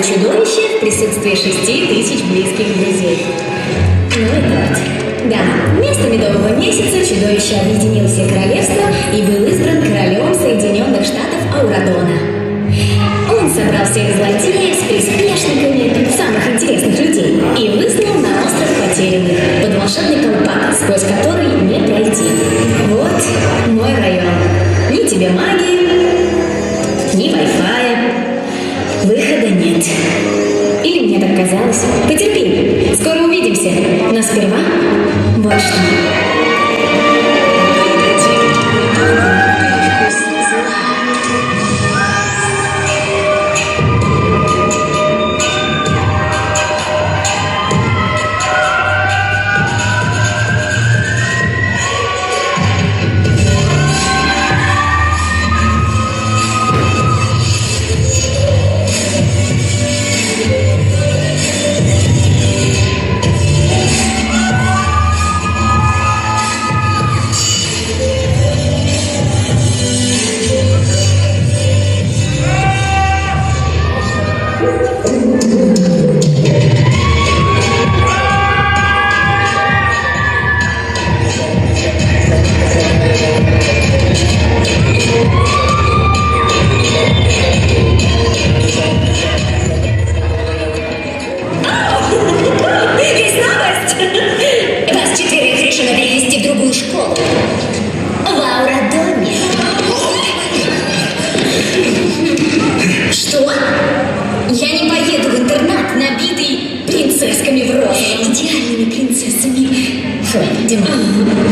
чудовище в присутствии 6000 близких друзей. Ну и торт. Да, вместо медового месяца чудовище объединил все королевства и был избран королем Соединенных Штатов Аурадона. Он собрал всех злодеев с приспешниками, самых интересных людей, и выслал на остров Потерянных под волшебный колпак, сквозь который не пройти. Вот мой район. Ни тебе магии, ни вай-фая, выхода нет. Или мне так казалось. Потерпи, скоро увидимся. Но сперва вот что.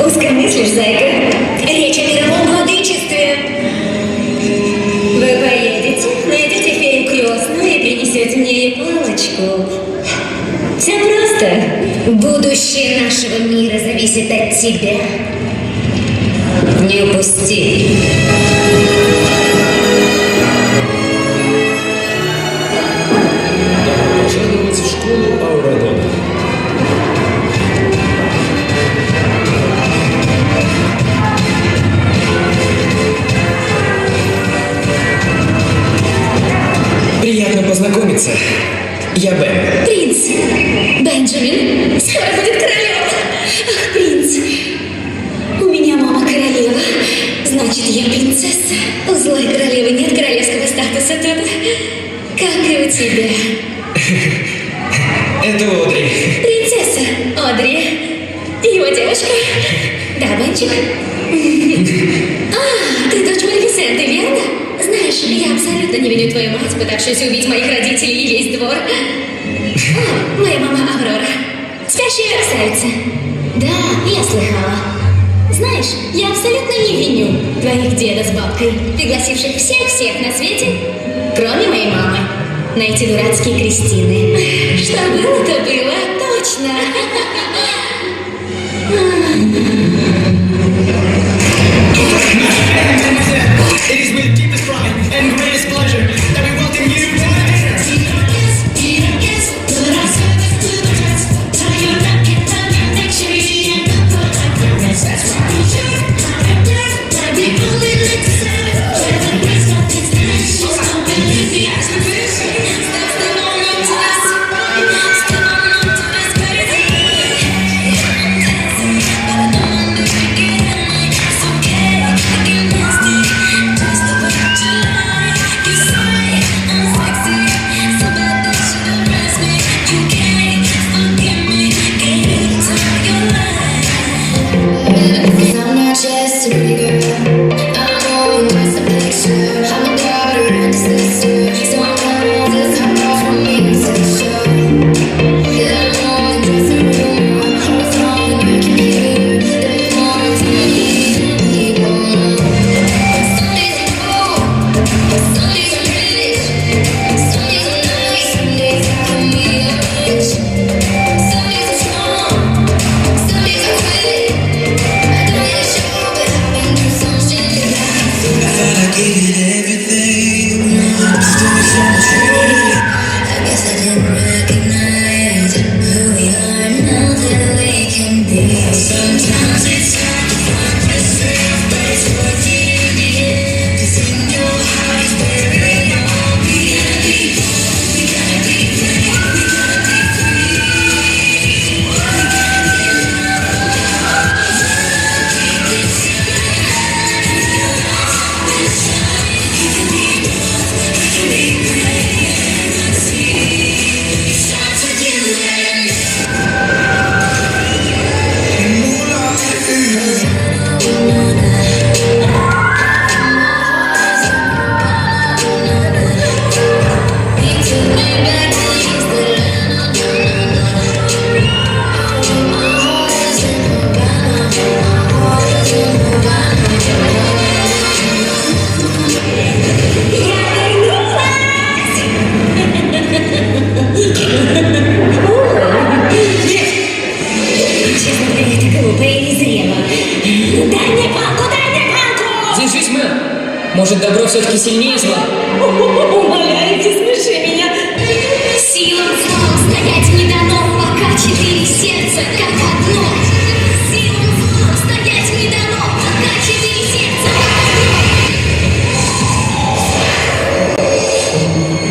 Узко мыслишь, зайка? Речь о мировом владычестве. Вы поедете, найдете фею крестную и принесете мне ей палочку. Все просто. Будущее нашего мира зависит от тебя. Не упусти. Добро пожаловать в школу Аурадона. Приятно познакомиться. Я Бен. Принц. Бенджамин. Скоро будет королем. Ах, принц. У меня мама королева. Значит, я принцесса. У злой королевы нет королевского статуса тут. Как и у тебя. Это Одри. Принцесса Одри. Его девушка. Да, Бенчик? А, ты дочь Малефисенты, верно? Знаешь, я абсолютно не виню твою мать, пытавшуюся убить моих родителей и весь двор. О, моя мама Аврора. Спящая красавица. Да, я слыхала. Знаешь, я абсолютно не виню твоих деда с бабкой, пригласивших всех-всех на свете, кроме моей мамы, на эти дурацкие крестины. Что было, то было. Точно. It is with deepest pride and greatest pleasure that we welcome you to the dinner. That's right. As the vision, that's the moment to us. Честно говоря, это глупо и незрело. Дай мне палку, дай мне палку! Держись, Мэл. Может, добро все-таки сильнее зла? Умоляю, не смеши меня. Силам злом стоять не дано, пока 4 сердца как одно. Силам злом стоять не дано, пока 4 сердца как одно.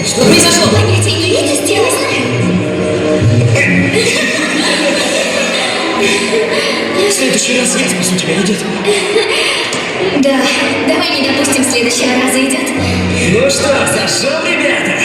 Что произошло? Понятия не имею, что сделать. В следующий раз я спасу тебя, идет. Да, давай не допустим, следующего раза идет. Ну что, зашел, ребята?